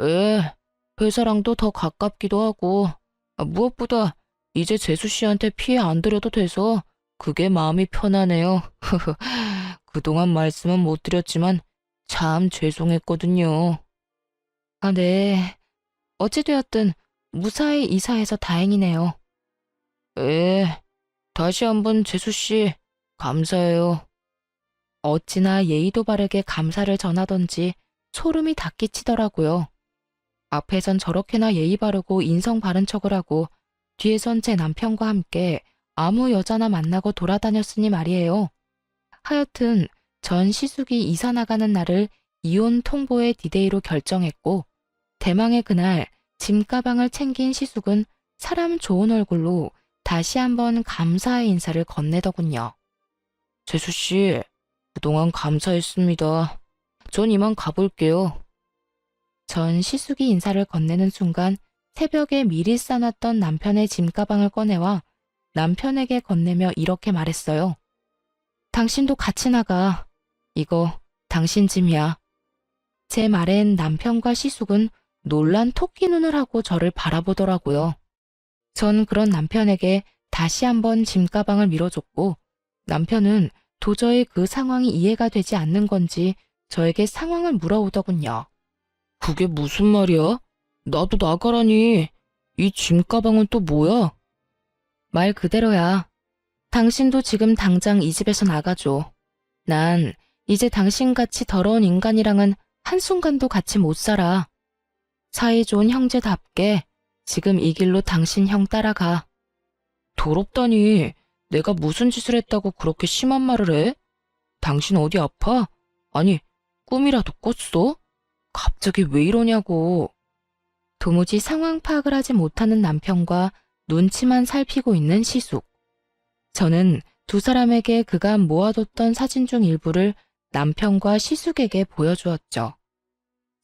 예, 회사랑도 더 가깝기도 하고, 무엇보다 이제 재수씨한테 피해 안 드려도 돼서 그게 마음이 편하네요. 그동안 말씀은 못 드렸지만 참 죄송했거든요. 아, 네. 어찌되었든 무사히 이사해서 다행이네요. 예, 다시 한번 재수씨 감사해요. 어찌나 예의도 바르게 감사를 전하던지 소름이 다 끼치더라고요. 앞에선 저렇게나 예의 바르고 인성 바른 척을 하고 뒤에선 제 남편과 함께 아무 여자나 만나고 돌아다녔으니 말이에요. 하여튼 전 시숙이 이사 나가는 날을 이혼 통보의 디데이로 결정했고 대망의 그날 짐가방을 챙긴 시숙은 사람 좋은 얼굴로 다시 한번 감사의 인사를 건네더군요. 재수씨, 그동안 감사했습니다. 전 이만 가볼게요. 전 시숙이 인사를 건네는 순간 새벽에 미리 싸놨던 남편의 짐가방을 꺼내와 남편에게 건네며 이렇게 말했어요. 당신도 같이 나가. 이거 당신 짐이야. 제 말엔 남편과 시숙은 놀란 토끼 눈을 하고 저를 바라보더라고요. 전 그런 남편에게 다시 한번 짐가방을 밀어줬고 남편은 도저히 그 상황이 이해가 되지 않는 건지 저에게 상황을 물어오더군요. 그게 무슨 말이야? 나도 나가라니. 이 짐가방은 또 뭐야? 말 그대로야. 당신도 지금 당장 이 집에서 나가줘. 난 이제 당신같이 더러운 인간이랑은 한순간도 같이 못 살아. 사이 좋은 형제답게 지금 이 길로 당신 형 따라가. 더럽다니. 내가 무슨 짓을 했다고 그렇게 심한 말을 해? 당신 어디 아파? 아니, 꿈이라도 꿨어? 갑자기 왜 이러냐고. 도무지 상황 파악을 하지 못하는 남편과 눈치만 살피고 있는 시숙. 저는 두 사람에게 그간 모아뒀던 사진 중 일부를 남편과 시숙에게 보여주었죠.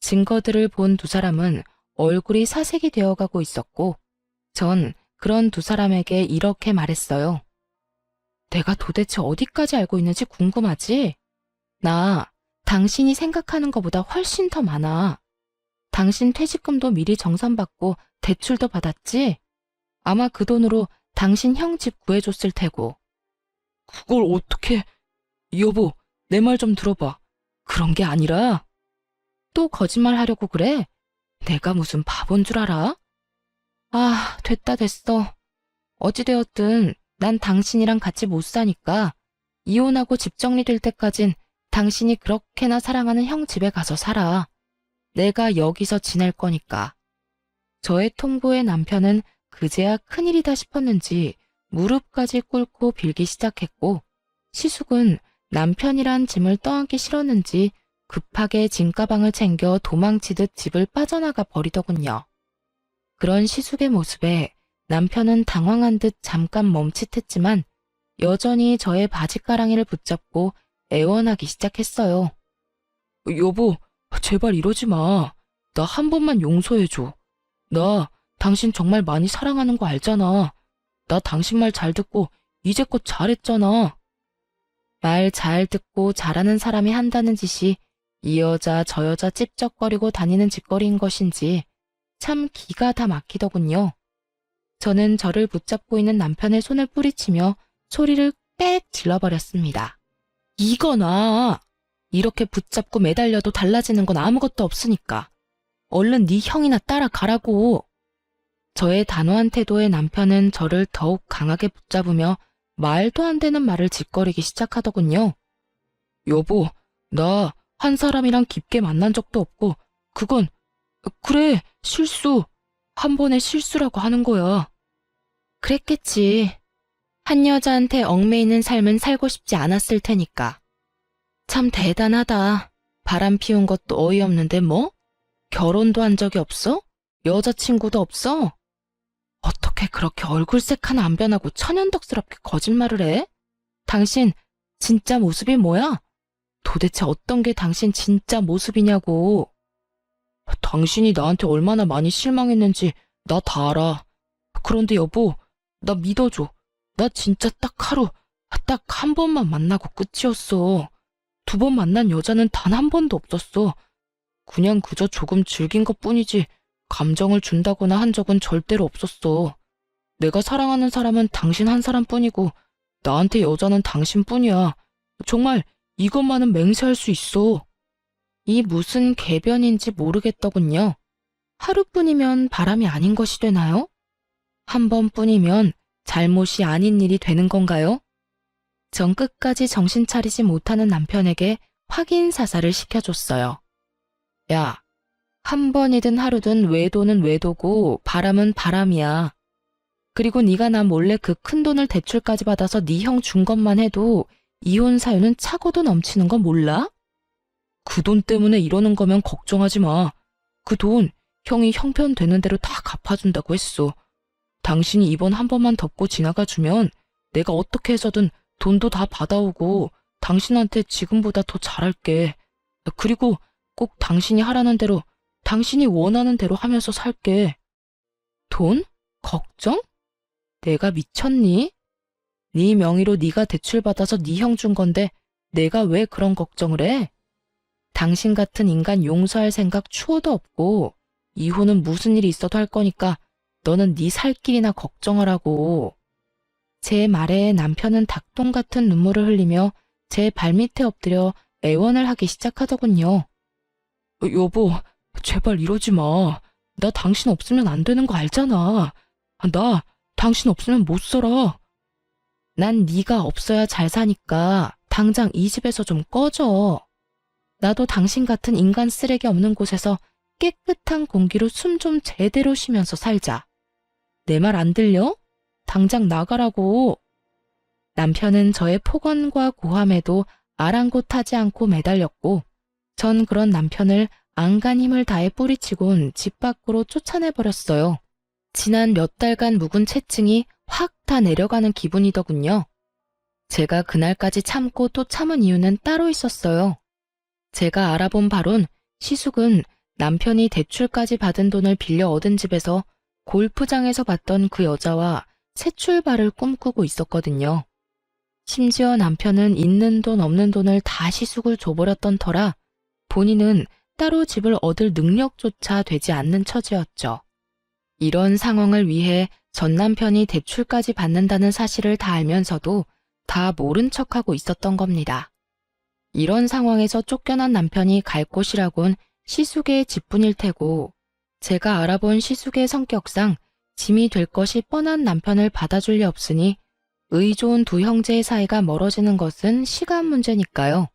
증거들을 본 두 사람은 얼굴이 사색이 되어가고 있었고, 전 그런 두 사람에게 이렇게 말했어요. 내가 도대체 어디까지 알고 있는지 궁금하지? 나 당신이 생각하는 것보다 훨씬 더 많아. 당신 퇴직금도 미리 정산받고 대출도 받았지? 아마 그 돈으로 당신 형 집 구해줬을 테고. 그걸 어떻게... 여보, 내 말 좀 들어봐. 그런 게 아니라... 또 거짓말 하려고 그래? 내가 무슨 바본 줄 알아? 아, 됐어. 어찌되었든 난 당신이랑 같이 못 사니까 이혼하고 집 정리될 때까진 당신이 그렇게나 사랑하는 형 집에 가서 살아. 내가 여기서 지낼 거니까. 저의 통보에 남편은 그제야 큰일이다 싶었는지 무릎까지 꿇고 빌기 시작했고, 시숙은 남편이란 짐을 떠안기 싫었는지 급하게 짐가방을 챙겨 도망치듯 집을 빠져나가 버리더군요. 그런 시숙의 모습에 남편은 당황한 듯 잠깐 멈칫했지만 여전히 저의 바지가랑이를 붙잡고 애원하기 시작했어요. 여보, 제발 이러지 마. 나 한 번만 용서해줘. 나 당신 정말 많이 사랑하는 거 알잖아. 나 당신 말 잘 듣고 이제껏 잘했잖아. 말 잘 듣고 잘하는 사람이 한다는 짓이 이 여자 저 여자 찝쩍거리고 다니는 짓거리인 것인지 참 기가 다 막히더군요. 저는 저를 붙잡고 있는 남편의 손을 뿌리치며 소리를 빽 질러버렸습니다. 이거나 이렇게 붙잡고 매달려도 달라지는 건 아무것도 없으니까 얼른 네 형이나 따라가라고. 저의 단호한 태도에 남편은 저를 더욱 강하게 붙잡으며 말도 안 되는 말을 짓거리기 시작하더군요. 여보, 나 한 사람이랑 깊게 만난 적도 없고 그건 그래, 실수. 한 번의 실수라고 하는 거야. 그랬겠지. 한 여자한테 얽매이는 삶은 살고 싶지 않았을 테니까. 참 대단하다. 바람 피운 것도 어이없는데 뭐? 결혼도 한 적이 없어? 여자친구도 없어? 어떻게 그렇게 얼굴색 하나 안 변하고 천연덕스럽게 거짓말을 해? 당신 진짜 모습이 뭐야? 도대체 어떤 게 당신 진짜 모습이냐고. 당신이 나한테 얼마나 많이 실망했는지 나 다 알아. 그런데 여보, 나 믿어줘. 나 진짜 딱 한 번만 만나고 끝이었어. 두 번 만난 여자는 단 한 번도 없었어. 그냥 그저 조금 즐긴 것뿐이지 감정을 준다거나 한 적은 절대로 없었어. 내가 사랑하는 사람은 당신 한 사람뿐이고 나한테 여자는 당신뿐이야. 정말 이것만은 맹세할 수 있어. 이 무슨 궤변인지 모르겠더군요. 하루뿐이면 바람이 아닌 것이 되나요? 한 번뿐이면 잘못이 아닌 일이 되는 건가요? 전 끝까지 정신 차리지 못하는 남편에게 확인 사살을 시켜줬어요. 야, 한 번이든 하루든 외도는 외도고 바람은 바람이야. 그리고 네가 나 몰래 그 큰 돈을 대출까지 받아서 네 형 준 것만 해도 이혼 사유는 차고도 넘치는 거 몰라? 그 돈 때문에 이러는 거면 걱정하지 마. 그 돈 형이 형편되는 대로 다 갚아준다고 했어. 당신이 이번 한 번만 덮고 지나가주면 내가 어떻게 해서든 돈도 다 받아오고 당신한테 지금보다 더 잘할게. 그리고 꼭 당신이 하라는 대로, 당신이 원하는 대로 하면서 살게. 돈? 걱정? 내가 미쳤니? 네 명의로 네가 대출받아서 네 형 준 건데 내가 왜 그런 걱정을 해? 당신 같은 인간 용서할 생각 추호도 없고 이혼은 무슨 일이 있어도 할 거니까 너는 네 살 길이나 걱정하라고. 제 말에 남편은 닭똥 같은 눈물을 흘리며 제 발밑에 엎드려 애원을 하기 시작하더군요. 여보, 제발 이러지 마. 나 당신 없으면 안 되는 거 알잖아. 나 당신 없으면 못 살아. 난 네가 없어야 잘 사니까 당장 이 집에서 좀 꺼져. 나도 당신 같은 인간 쓰레기 없는 곳에서 깨끗한 공기로 숨 좀 제대로 쉬면서 살자. 내 말 안 들려? 당장 나가라고. 남편은 저의 폭언과 고함에도 아랑곳하지 않고 매달렸고 전 그런 남편을 안간 힘을 다해 뿌리치곤 집 밖으로 쫓아내버렸어요. 지난 몇 달간 묵은 체증이 확 다 내려가는 기분이더군요. 제가 그날까지 참고 또 참은 이유는 따로 있었어요. 제가 알아본 바론 시숙은 남편이 대출까지 받은 돈을 빌려 얻은 집에서 골프장에서 봤던 그 여자와 새 출발을 꿈꾸고 있었거든요. 심지어 남편은 있는 돈 없는 돈을 다 시숙을 줘버렸던 터라 본인은 따로 집을 얻을 능력조차 되지 않는 처지였죠. 이런 상황을 위해 전 남편이 대출까지 받는다는 사실을 다 알면서도 다 모른 척하고 있었던 겁니다. 이런 상황에서 쫓겨난 남편이 갈 곳이라곤 시숙의 집뿐일 테고 제가 알아본 시숙의 성격상 짐이 될 것이 뻔한 남편을 받아줄 리 없으니 의 좋은 두 형제의 사이가 멀어지는 것은 시간 문제니까요.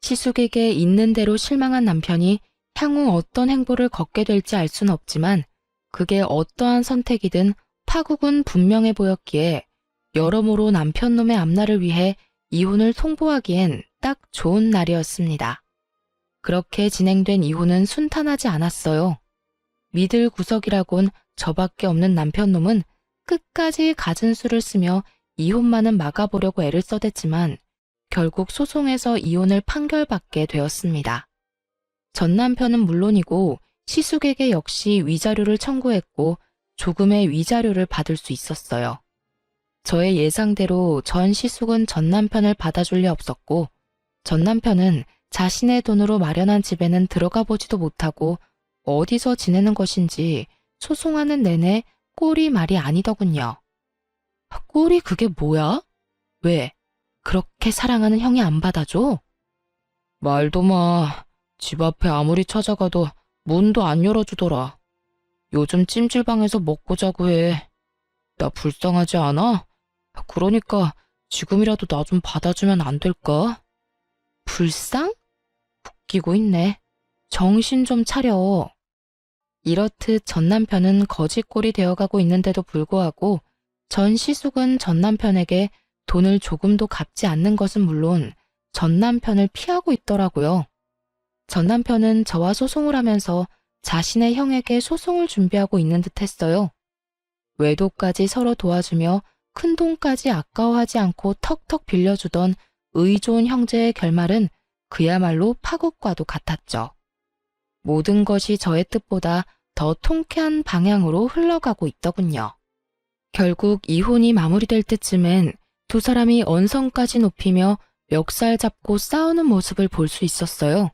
시숙에게 있는 대로 실망한 남편이 향후 어떤 행보를 걷게 될지 알 수는 없지만 그게 어떠한 선택이든 파국은 분명해 보였기에 여러모로 남편 놈의 앞날을 위해 이혼을 통보하기엔 딱 좋은 날이었습니다. 그렇게 진행된 이혼은 순탄하지 않았어요. 믿을 구석이라곤 저밖에 없는 남편 놈은 끝까지 갖은 수를 쓰며 이혼만은 막아보려고 애를 써댔지만 결국 소송에서 이혼을 판결받게 되었습니다. 전 남편은 물론이고 시숙에게 역시 위자료를 청구했고 조금의 위자료를 받을 수 있었어요. 저의 예상대로 전 시숙은 전 남편을 받아줄 리 없었고 전 남편은 자신의 돈으로 마련한 집에는 들어가 보지도 못하고 어디서 지내는 것인지 소송하는 내내 꼴이 말이 아니더군요. 꼴이 그게 뭐야? 왜? 그렇게 사랑하는 형이 안 받아줘? 말도 마. 집 앞에 아무리 찾아가도 문도 안 열어주더라. 요즘 찜질방에서 먹고 자고 해. 나 불쌍하지 않아? 그러니까 지금이라도 나 좀 받아주면 안 될까? 불쌍? 웃기고 있네. 정신 좀 차려. 이렇듯 전 남편은 거지꼴이 되어가고 있는데도 불구하고 전 시숙은 전 남편에게 돈을 조금도 갚지 않는 것은 물론 전 남편을 피하고 있더라고요. 전 남편은 저와 소송을 하면서 자신의 형에게 소송을 준비하고 있는 듯 했어요. 외도까지 서로 도와주며 큰 돈까지 아까워하지 않고 턱턱 빌려주던 의 좋은 형제의 결말은 그야말로 파국과도 같았죠. 모든 것이 저의 뜻보다 더 통쾌한 방향으로 흘러가고 있더군요. 결국 이혼이 마무리될 때쯤엔 두 사람이 언성까지 높이며 멱살 잡고 싸우는 모습을 볼 수 있었어요.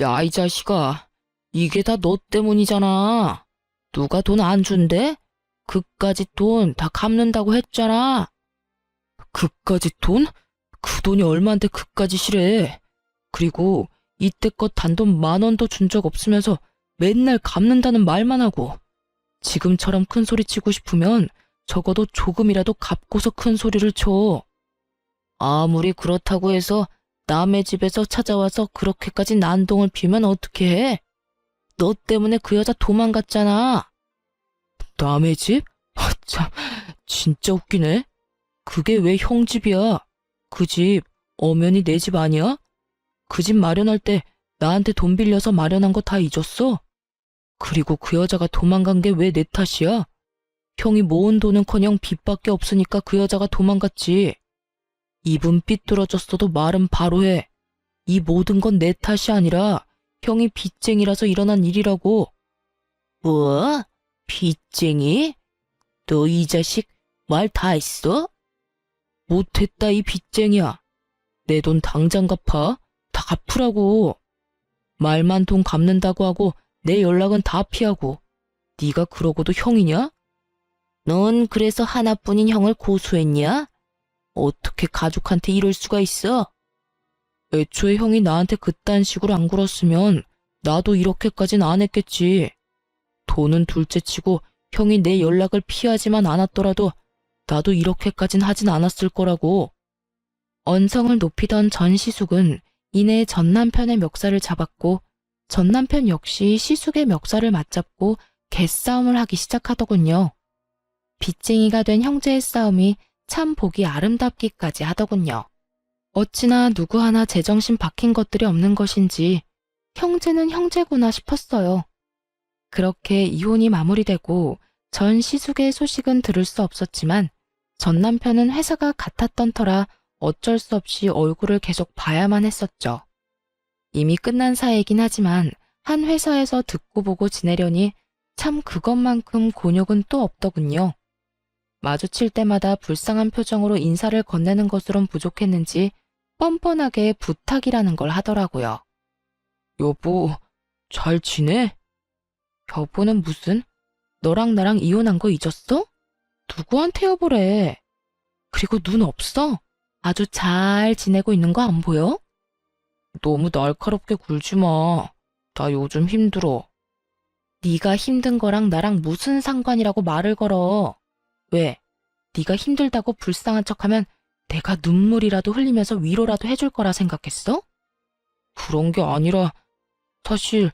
야, 이 자식아. 이게 다 너 때문이잖아. 누가 돈 안 준대? 그까짓 돈 다 갚는다고 했잖아. 그까짓 돈? 그 돈이 얼만데 그까짓이래. 그리고 이때껏 단돈 10,000원도 준 적 없으면서 맨날 갚는다는 말만 하고 지금처럼 큰 소리 치고 싶으면 적어도 조금이라도 갚고서 큰 소리를 쳐. 아무리 그렇다고 해서 남의 집에서 찾아와서 그렇게까지 난동을 피우면 어떻게 해? 너 때문에 그 여자 도망갔잖아. 남의 집? 참, 진짜 웃기네. 그게 왜 형 집이야? 그 집 엄연히 내 집 아니야? 그 집 마련할 때 나한테 돈 빌려서 마련한 거 다 잊었어? 그리고 그 여자가 도망간 게 왜 내 탓이야? 형이 모은 돈은커녕 빚밖에 없으니까 그 여자가 도망갔지. 입은 삐뚤어졌어도 말은 바로 해. 이 모든 건 내 탓이 아니라 형이 빚쟁이라서 일어난 일이라고. 뭐? 빚쟁이? 너 이 자식 말 다 했어? 못했다 이 빚쟁이야. 내 돈 당장 갚아. 다 갚으라고. 말만 돈 갚는다고 하고 내 연락은 다 피하고. 네가 그러고도 형이냐? 넌 그래서 하나뿐인 형을 고소했냐? 어떻게 가족한테 이럴 수가 있어? 애초에 형이 나한테 그딴 식으로 안 굴었으면 나도 이렇게까진 안 했겠지. 돈은 둘째치고 형이 내 연락을 피하지만 않았더라도 나도 이렇게까진 하진 않았을 거라고. 언성을 높이던 전시숙은 이내 전남편의 멱살을 잡았고 전남편 역시 시숙의 멱살을 맞잡고 개싸움을 하기 시작하더군요. 빚쟁이가 된 형제의 싸움이 참 보기 아름답기까지 하더군요. 어찌나 누구 하나 제정신 박힌 것들이 없는 것인지 형제는 형제구나 싶었어요. 그렇게 이혼이 마무리되고 전 시숙의 소식은 들을 수 없었지만 전 남편은 회사가 같았던 터라 어쩔 수 없이 얼굴을 계속 봐야만 했었죠. 이미 끝난 사이이긴 하지만 한 회사에서 듣고 보고 지내려니 참 그것만큼 곤욕은 또 없더군요. 마주칠 때마다 불쌍한 표정으로 인사를 건네는 것으론 부족했는지 뻔뻔하게 부탁이라는 걸 하더라고요. 여보, 잘 지내? 여보는 무슨? 너랑 나랑 이혼한 거 잊었어? 누구한테 여보래? 그리고 눈 없어? 아주 잘 지내고 있는 거 안 보여? 너무 날카롭게 굴지 마. 나 요즘 힘들어. 네가 힘든 거랑 나랑 무슨 상관이라고 말을 걸어. 왜? 네가 힘들다고 불쌍한 척하면 내가 눈물이라도 흘리면서 위로라도 해줄 거라 생각했어? 그런 게 아니라 사실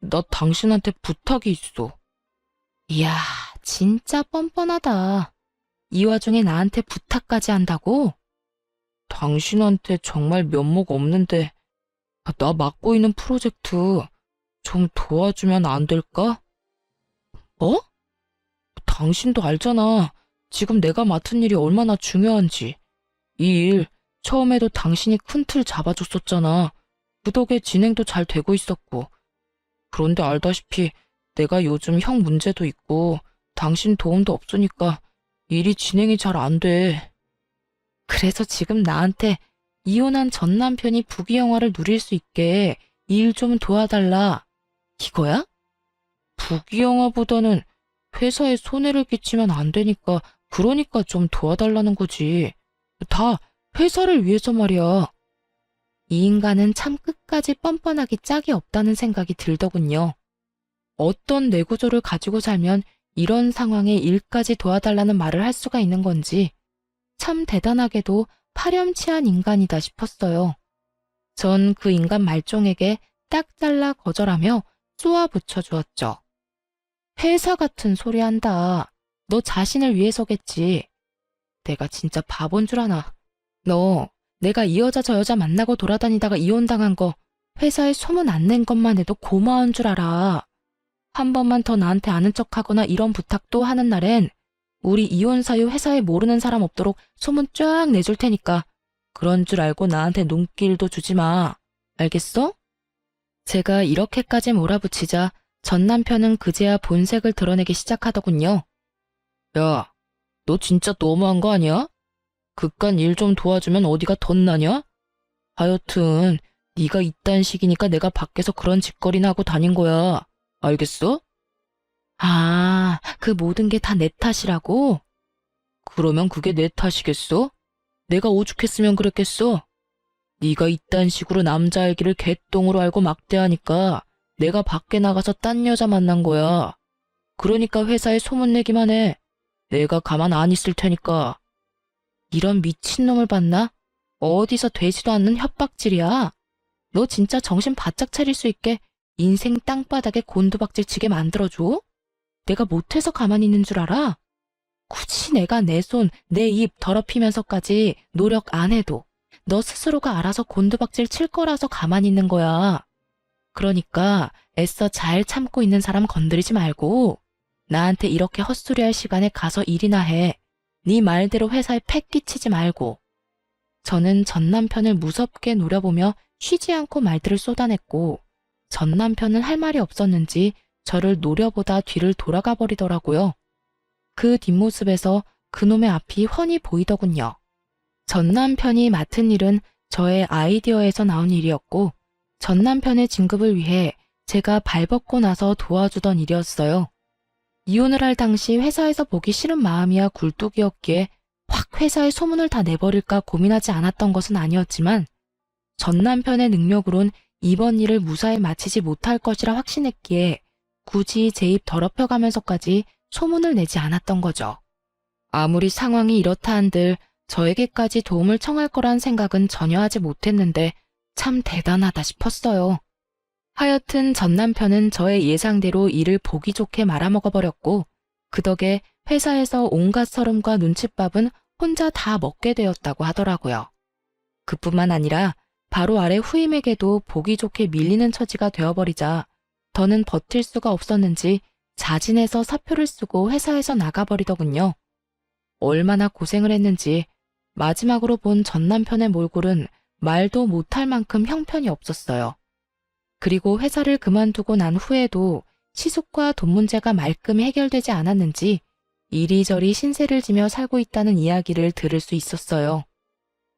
나 당신한테 부탁이 있어. 이야, 진짜 뻔뻔하다. 이 와중에 나한테 부탁까지 한다고? 당신한테 정말 면목 없는데 나 맡고 있는 프로젝트 좀 도와주면 안 될까? 뭐? 당신도 알잖아. 지금 내가 맡은 일이 얼마나 중요한지. 이 일 처음에도 당신이 큰 틀 잡아줬었잖아. 그 덕에 진행도 잘 되고 있었고. 그런데 알다시피 내가 요즘 형 문제도 있고 당신 도움도 없으니까 일이 진행이 잘 안 돼. 그래서 지금 나한테 이혼한 전 남편이 부귀영화를 누릴 수 있게 이 일 좀 도와달라. 이거야? 부귀영화보다는 회사에 손해를 끼치면 안 되니까 그러니까 좀 도와달라는 거지. 다 회사를 위해서 말이야. 이 인간은 참 끝까지 뻔뻔하기 짝이 없다는 생각이 들더군요. 어떤 뇌구조를 가지고 살면 이런 상황에 일까지 도와달라는 말을 할 수가 있는 건지 참 대단하게도 파렴치한 인간이다 싶었어요. 전 그 인간 말종에게 딱 잘라 거절하며 쏘아 붙여주었죠. 회사 같은 소리 한다. 너 자신을 위해서겠지. 내가 진짜 바본 줄 아나. 너 내가 이 여자 저 여자 만나고 돌아다니다가 이혼당한 거 회사에 소문 안 낸 것만 해도 고마운 줄 알아. 한 번만 더 나한테 아는 척하거나 이런 부탁도 하는 날엔 우리 이혼 사유 회사에 모르는 사람 없도록 소문 쫙 내줄 테니까 그런 줄 알고 나한테 눈길도 주지 마. 알겠어? 제가 이렇게까지 몰아붙이자 전 남편은 그제야 본색을 드러내기 시작하더군요. 야, 너 진짜 너무한 거 아니야? 그깟 일 좀 도와주면 어디가 덧나냐? 하여튼 네가 이딴 식이니까 내가 밖에서 그런 짓거리나 하고 다닌 거야. 알겠어? 아, 그 모든 게 다 내 탓이라고? 그러면 그게 내 탓이겠어? 내가 오죽했으면 그랬겠어? 네가 이딴 식으로 남자 얘기를 개똥으로 알고 막대하니까 내가 밖에 나가서 딴 여자 만난 거야. 그러니까 회사에 소문내기만 해. 내가 가만 안 있을 테니까. 이런 미친놈을 봤나? 어디서 되지도 않는 협박질이야. 너 진짜 정신 바짝 차릴 수 있게 인생 땅바닥에 곤두박질 치게 만들어줘? 내가 못해서 가만히 있는 줄 알아? 굳이 내가 내 손, 내 입 더럽히면서까지 노력 안 해도 너 스스로가 알아서 곤두박질 칠 거라서 가만히 있는 거야. 그러니까 애써 잘 참고 있는 사람 건드리지 말고 나한테 이렇게 헛소리할 시간에 가서 일이나 해. 네 말대로 회사에 패 끼치지 말고. 저는 전 남편을 무섭게 노려보며 쉬지 않고 말들을 쏟아냈고 전 남편은 할 말이 없었는지 저를 노려보다 뒤를 돌아가 버리더라고요. 그 뒷모습에서 그놈의 앞이 훤히 보이더군요. 전 남편이 맡은 일은 저의 아이디어에서 나온 일이었고 전 남편의 진급을 위해 제가 발벗고 나서 도와주던 일이었어요. 이혼을 할 당시 회사에서 보기 싫은 마음이야 굴뚝이었기에 확 회사에 소문을 다 내버릴까 고민하지 않았던 것은 아니었지만 전 남편의 능력으론 이번 일을 무사히 마치지 못할 것이라 확신했기에 굳이 제 입 더럽혀가면서까지 소문을 내지 않았던 거죠. 아무리 상황이 이렇다 한들 저에게까지 도움을 청할 거란 생각은 전혀 하지 못했는데 참 대단하다 싶었어요. 하여튼 전 남편은 저의 예상대로 일을 보기 좋게 말아먹어버렸고 그 덕에 회사에서 온갖 서름과 눈칫밥은 혼자 다 먹게 되었다고 하더라고요. 그뿐만 아니라 바로 아래 후임에게도 보기 좋게 밀리는 처지가 되어버리자 더는 버틸 수가 없었는지 자진해서 사표를 쓰고 회사에서 나가버리더군요. 얼마나 고생을 했는지 마지막으로 본 전 남편의 몰골은 말도 못할 만큼 형편이 없었어요. 그리고 회사를 그만두고 난 후에도 시숙과 돈 문제가 말끔히 해결되지 않았는지 이리저리 신세를 지며 살고 있다는 이야기를 들을 수 있었어요.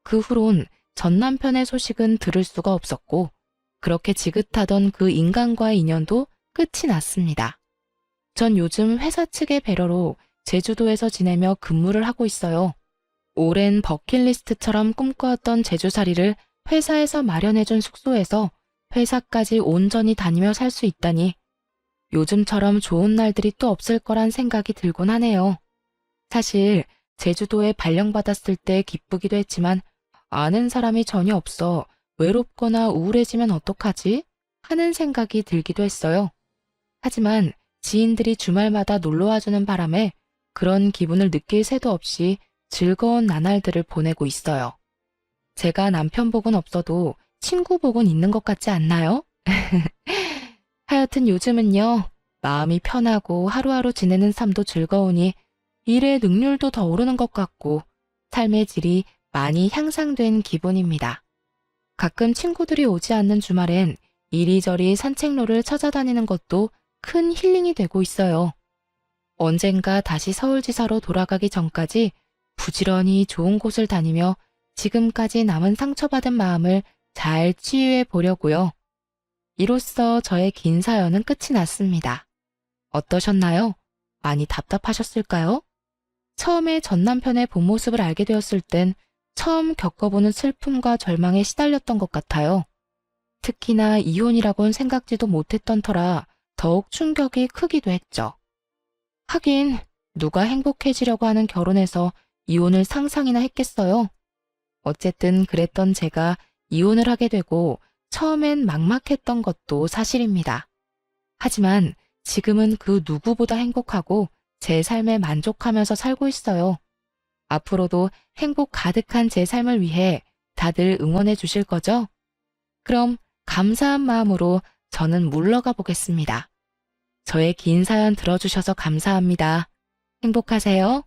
그 후론 전 남편의 소식은 들을 수가 없었고 그렇게 지긋하던 그 인간과의 인연도 끝이 났습니다. 전 요즘 회사 측의 배려로 제주도에서 지내며 근무를 하고 있어요. 오랜 버킷리스트처럼 꿈꿔왔던 제주살이를 회사에서 마련해준 숙소에서 회사까지 온전히 다니며 살 수 있다니 요즘처럼 좋은 날들이 또 없을 거란 생각이 들곤 하네요. 사실 제주도에 발령받았을 때 기쁘기도 했지만 아는 사람이 전혀 없어 외롭거나 우울해지면 어떡하지? 하는 생각이 들기도 했어요. 하지만 지인들이 주말마다 놀러와주는 바람에 그런 기분을 느낄 새도 없이 즐거운 나날들을 보내고 있어요. 제가 남편 복은 없어도 친구 복은 있는 것 같지 않나요? 하여튼 요즘은요, 마음이 편하고 하루하루 지내는 삶도 즐거우니 일의 능률도 더 오르는 것 같고 삶의 질이 많이 향상된 기분입니다. 가끔 친구들이 오지 않는 주말엔 이리저리 산책로를 찾아다니는 것도 큰 힐링이 되고 있어요. 언젠가 다시 서울지사로 돌아가기 전까지 부지런히 좋은 곳을 다니며 지금까지 남은 상처받은 마음을 잘 치유해 보려고요. 이로써 저의 긴 사연은 끝이 났습니다. 어떠셨나요? 많이 답답하셨을까요? 처음에 전 남편의 본 모습을 알게 되었을 땐 처음 겪어보는 슬픔과 절망에 시달렸던 것 같아요. 특히나 이혼이라곤 생각지도 못했던 터라 더욱 충격이 크기도 했죠. 하긴 누가 행복해지려고 하는 결혼에서 이혼을 상상이나 했겠어요. 어쨌든 그랬던 제가 이혼을 하게 되고 처음엔 막막했던 것도 사실입니다. 하지만 지금은 그 누구보다 행복하고 제 삶에 만족하면서 살고 있어요. 앞으로도 행복 가득한 제 삶을 위해 다들 응원해 주실 거죠? 그럼 감사한 마음으로 저는 물러가 보겠습니다. 저의 긴 사연 들어주셔서 감사합니다. 행복하세요.